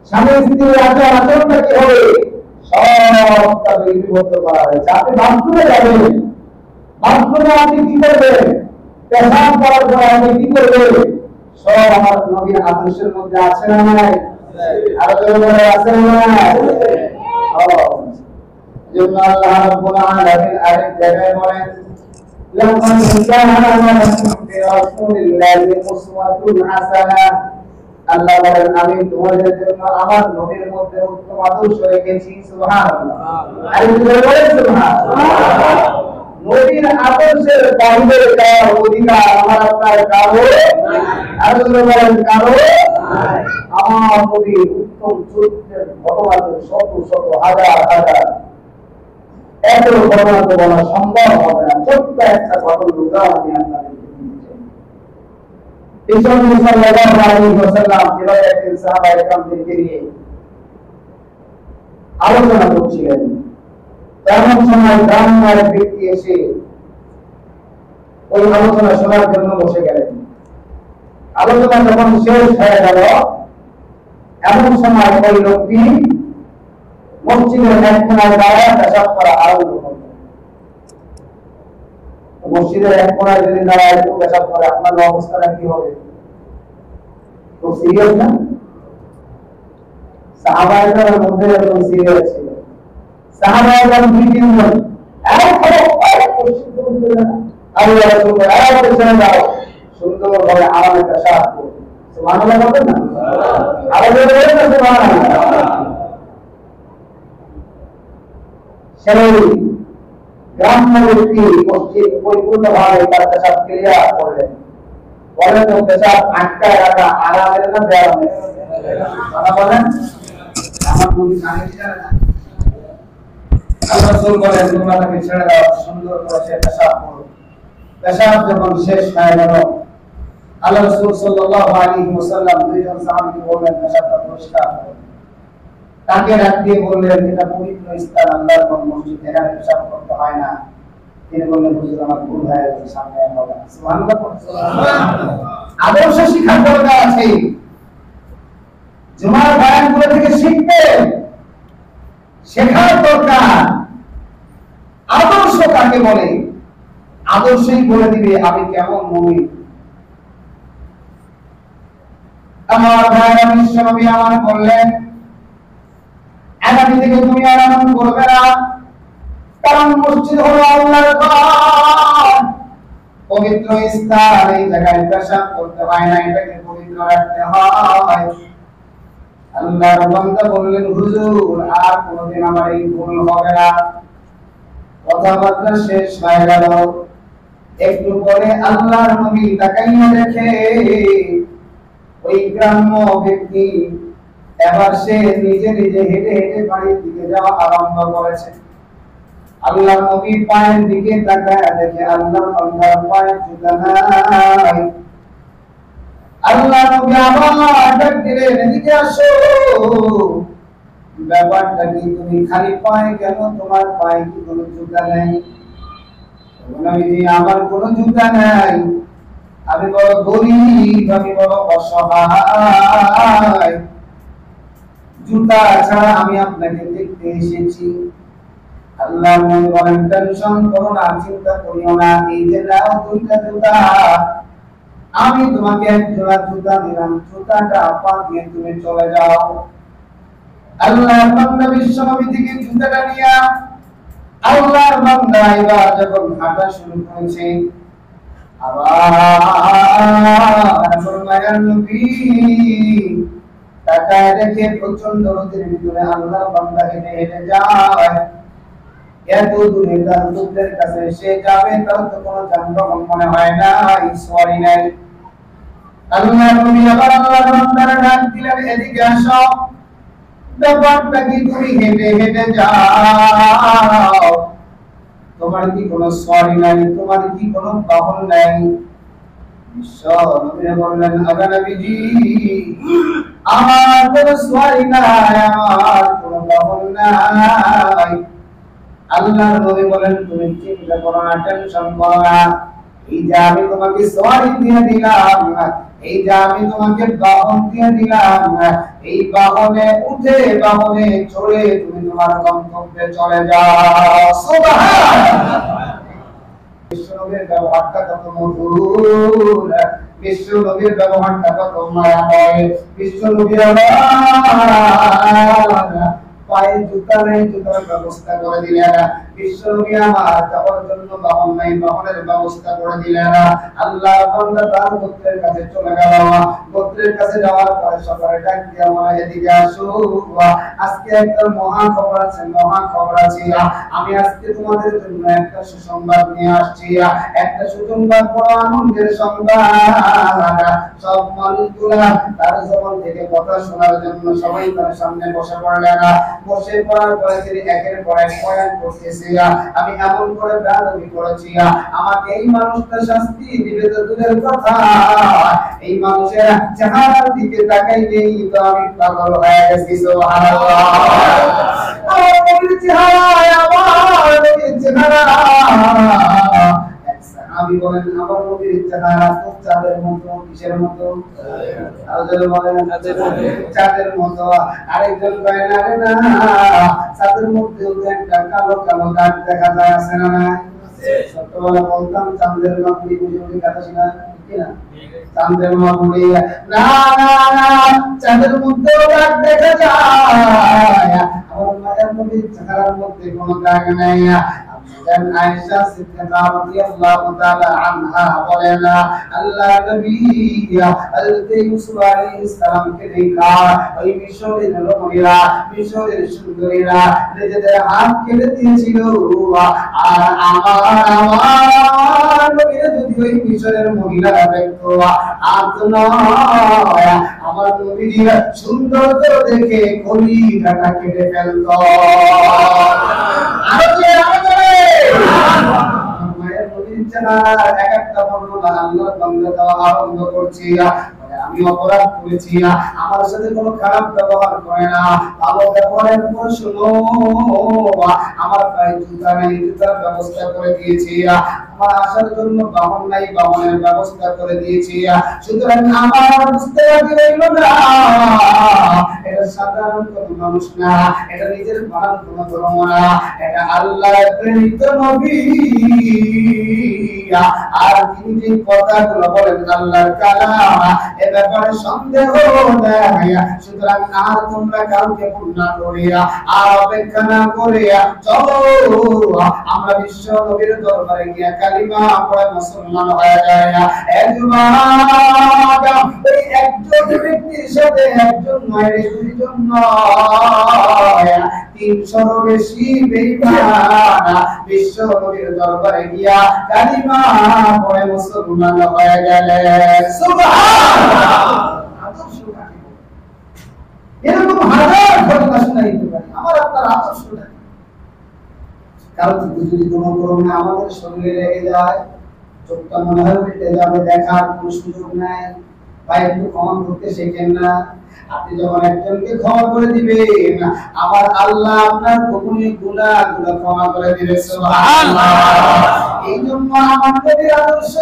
স্বামী স্ত্রীর আচরণটা কি হবে সব তাদের লিপিবদ্ধ করা হয়েছে। আপনি বাথরুমে যাবেন, বাথরুমে আপনি কি করবেন, পেশাব করার পরে আপনি কি করবেন, সব আমার নবীর আদর্শের মধ্যে আছে না নাই? আরো জোরে আছে না নাই? জন্য আল্লাহ রাব্বুল আলামিন আরেক জায়গায় বলেন লাকাদ কানা লাকুম ফি রাসূলিল্লাহি উসওয়াতুন হাসানাহ। আল্লাহ বলেন আমি তোমাদের জন্য আমার নবীর মধ্যে উত্তম আদর্শ রেখেছি। সুবহানাল্লাহ। আর বলেন সুবহানাল্লাহ। নবীর আদর্শের বাইরে যাওয়ার অধিকার আমার আপনার কারো নাই। আর বলেন কারো নাই। আমার নবীর উত্তম চরিত্রের ঘটনা শত শত হাজার হাজার, এত ঘটনা তো বলা সম্ভব হবে না। ছোট্ট একটা ঘটনা আমি আপনাদেরকে দিচ্ছি। ঈশ্বর সাল্লাল্লাহু আলাইহি ওয়াসাল্লাম কিভাবে একজন সাহাবায়ে কেরামদেরকে নিয়ে আলোচনা করছিলেন, তেমন সময় গ্রামের ব্যক্তি এসে ওই আলোচনা শোনার জন্য বসে গেলেন। আলোচনা যখন শেষ হয়ে গেল, এমন সময় ওই লোকটি মসজিদের এক কোণায় দাঁড়ায় পেশাব করা আরম্ভ করল। মসজিদের এক কোণায় যদি দাঁড়ায় কেউ পেশাব করে, আপনার অবস্থাটা কি হবে? খুব সিরিয়াস না? সাহাবায়ে মধ্যে একদম সিরিয়াস ছিল। সাহাবায়ে দুই তিনজন সুন্দরভাবে আরামে পেশাব করবে। সুবহানাল্লাহ বলবেন না? আরো জোরে বলবেন না সুবহানাল্লাহ। সেই গ্রাম্য ব্যক্তি মসজিদ পরিপূর্ণভাবে তার পেশাব ক্লিয়ার করলেন। বলেন তো পেশাব আটকায় রাখা আরামের না বেআরামের? কথা বলেন। আমার নবী কানে ছিলেন না, আল্লাহ রাসূল বলেন তোমরা তাকে ছেড়ে দাও, সুন্দর করে সে পেশাব করো। পেশাব যখন শেষ হয়ে গেল, আল্লাহ রাসূল সাল্লাল্লাহু আলাইহি ওয়াসাল্লাম দুইজন সাহাবীকে বললেন পেশাবটা পরিষ্কার করো। তাকে ডাক দিয়ে বললেন এটা পবিত্র স্থান, আল্লাহর মসজিদ, এখানে পেশাব করতে হয় না। তিনি বললেন হুজুর আমার ভুল হয়ে গেছে, সামনে হবে না। সুবহানাল্লাহ। আদর্শ শিক্ষার দরকার আছে। জুমার বয়ানগুলো থেকে শিখতে শেখার দরকার। আদর্শ কাকে বলে? আদর্শই বলে দিবে আমি কেমন মুমিন। আমার ভাইরা বিশ্বনবী আমার বললেন আগামী থেকে তুমি আরাম করবে না, কারণ মসজিদ হলো আল্লাহর ঘর, পবিত্র স্থান। এই জায়গায় পেশাব করতে হয় না, এটাকে পবিত্র রাখতে হয়। আল্লাহর বান্দা বললেন হুজুর আর কোনদিন আমার এই ভুল হবে না। কথাবার্তা শেষ হয়ে গেল। একটু পরে আল্লাহর নবী তাকাইয়া দেখে ওই গ্রাম্য ব্যক্তি এবার সে নিজে নিজে হেঁটে হেঁটে বাড়ির দিকে যাওয়া আরম্ভ করেছে। আল্লাহর নবী পায়ের দিকে তাকায় দেখে আল্লাহর বান্দার পায়ের জুতা নাই। আল্লাহর নবী আবার ডাক দিলেন এদিকে আসো, ব্যাপারটা কি? তুমি খালি পায়ে কেন? তোমার পায়ে কি কোনো জুতা নেই? নবীজি আমার কোনো জুতা নাই, আমি বড় গরীব, আমি বড় অসহায়, জুতা ছাড়া আমি আপনাকে দেখতে এসেছি। আল্লাহ নবী বলেন টেনশন করো না, চিন্তা করিও না, এই যে নাও দুইটা জুতা, আমি তোমাকে এক জোড়া জুতা দিলাম, জুতাটা পা দিয়ে তুমি চলে যাও। আল্লাহর বান্দা বিশ্বনবী থেকে জুতাটা নিয়ে আল্লাহর বান্দা এবার যখন হাঁটা শুরু করেছে, আবার মায়ার নবী তাকায় দেখে প্রচন্ড রোদের ভিতরে আল্লাহর বান্দা হেঁটে হেঁটে যায়। এত দূরে তার লোকদের কাছে সে যাবে, তার তো কোনো যানবাহন মনে হয় না, সরি নাই। আল্লাহর নবী আবার আল্লাহর বান্দার ডাক দিলেন এদিকে আসো, ব্যাপারটা কি? তুমি হেঁটে হেঁটে যাও, তোমার কি কোনো সরি নাই? তোমার কি কোনো বাহন নাই? বিশ্বনবী বললেন আগা নবীজি আমার কোনো সরি নাই, আমার কোনো বাহন নাই। আল্লাহর নবী বলেন তুমি চিন্তা করো না, টেনশন করো না, এই যে আমি তোমাকে সরি দিয়ে দিলাম, এই যে আমি তোমাকে বাহন দিয়ে দিলাম, এই বাহনে উঠে বাহনে চড়ে তুমি তোমার গন্তব্যে চলে যাও। সুবহানাল্লাহ। বিশ্বনবীর ব্যবহারটা কত মধুর, বিশ্বনবীর ব্যবহারটা কত মায়াময়। বিশ্বনবীর পায়ে জুতা নেই, জুতার ব্যবস্থা করে দিলেন। বিশ্বনবী আমার যাওয়ার জন্য বাহন নাই, বাহনের ব্যবস্থা করে দিলেন। আল্লাহ বান্দা তার গোত্রের কাছে চলে গেল। গোত্রের কাছে যাওয়ার পরে সকালে ডাক দিয়ে আমার এদিকে আসো, আজকে একটা মহা খবর আছে, মহা খবর আছে। আমি আজকে তোমাদের জন্য একটা সুসংবাদ নিয়ে আসছি, একটা সুসংবাদ, বড় আনন্দের সংবাদ। সব মানুষগুলা তার জবান থেকে কথা শোনার জন্য সবাই তার সামনে বসে পড়লেন। বসে পড়ার পরে তিনি একের পর এক বয়ান করতেছে, আমি এমন করে বেয়াদবি করেছি, আমাকে এই মানুষটা শাস্তি দিবে তো দূরের কথা, এই মানুষের চেহারার দিকে তাকাইলেই তো আমি পাগল হয়ে গেছি। সুবহানাল্লাহ। আমার নবীর চেহারা, আমার নবীর চেহারা, আমি বলেন আমার নবীর চেহারা তো চাঁদের মতো। কিসের মতো? আল্লাহ বলেন চাঁদের মতো। আরেকজন কয় না রে না, চাঁদের মধ্যে একটা কালো কালো দাগ দেখা যায়, আছে না? না, ছোটবেলা বলতাম চাঁদের মাপুরি বুঝে কথা শোনা কি না? চাঁদের মাপুরি না না না, চাঁদের মধ্যে দাগ দেখা যায়, আমার মায়ের নবীর চেহারার মধ্যে কোনো দাগ নাই। dan Aisyah Siddiqah radhiyallahu taala anha বলেন আল্লাহ নবী হযরত ইউসুফ আলাইহিস সালামকে দেখা ওই মিশরের রমণীরা, মিশরের সুন্দরীরা নিজেদের হাত কেটে দিয়েছিল। আর আমার নবীর যদি ওই মিশরের মহিলারা দেখতো, হাত নয় আমার নবীর সৌন্দর্য দেখে কলিজাটা কেটে ফেলতো। মায়ের নবীর চেহারার এক একটা বর্ণনা আল্লাহর বান্দা দেওয়া আরম্ভ করছি। আমি অপরাধ করেছি, আমার সাথে কোনো খারাপ ব্যবহার করে না, ভালো ব্যবহারের পর শুনো, আমার পায়ে জুতা নেই, জুতার ব্যবস্থা করে দিয়েছি, আমার আসার জন্য বাহন নাই, বাহনের ব্যবস্থা করে দিয়েছি। সুতরাং আমার বুঝতে বাকি রইল না, এটা সাধারণ কোন মানুষ না, এটা নিজের বানান কোন ধর্ম না, এটা আল্লাহর প্রেরিত নবী। আর তিনি যে কথাগুলো বলেন আল্লাহর কালাম, এ ব্যাপারে সন্দেহ নাই। সুতরাং আর তোমরা কাউকে ভুল না করিয়া, আর অপেক্ষা না করিয়া চলো আমরা বিশ্ব নবীর দরবারে গিয়ে কালিমা পড়ে মুসলমান হয়ে যায়। একজন ব্যক্তির সাথে একজন নয়, দুইজন নয়, 300 বেশি বেঈমান বিশ্ব নবীর দরবারে গিয়া কালিমা পড়ে মুসলমান হয়ে গেলেন। সুবহানাল্লাহ। এরকম হাজার ঘটনা শোনাইতে পারি, আমার আপনার আদর্শটা কারণ যদি কোনো কারণে আমাদের শরীরে লেগে যায়, চোখটা মনে হয় উল্টে যাবে, দেখার কোনো সুযোগ নাই, বা একটু ক্ষমা করতে শেখেন না। আপনি যখন একজনকে ক্ষমা করে দিবেন, আমার আল্লাহ আপনার গোপনীয় গুনাহগুলো ক্ষমা করে দিবেন। সুবহানাল্লাহ। এই জন্য আমার নবীর আদর্শ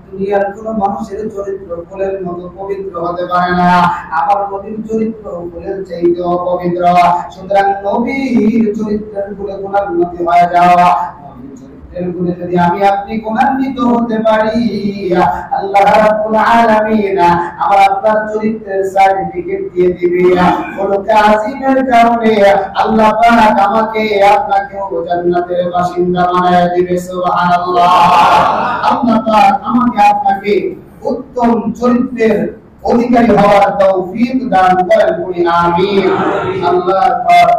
দুনিয়ার কোন মানুষের চরিত্র ফুলের মতো পবিত্র হতে পারে না, আমার নবীর চরিত্র ফুলের চাইতেও পবিত্র। সুতরাং নবীর চরিত্রের গুণে গুণান্বিত হয়ে যাওয়া, যদি আমি আপনি গুণান্বিত হতে পারি, আল্লাহ রাব্বুল আলামিন আমার আপনার চরিত্রের সার্টিফিকেট দিয়ে দিবে। কোনটা আজিমের কারণে আল্লাহ পাক আমাকে আপনাকে জান্নাতের বাসিন্দা বানায় দিবে। সুবহানাল্লাহ। আল্লাহ পাক আমাকে আপনাকে উত্তম চরিত্রের অধিকারী হওয়ার তৌফিক দান করেন। আমিন। আল্লাহ পাক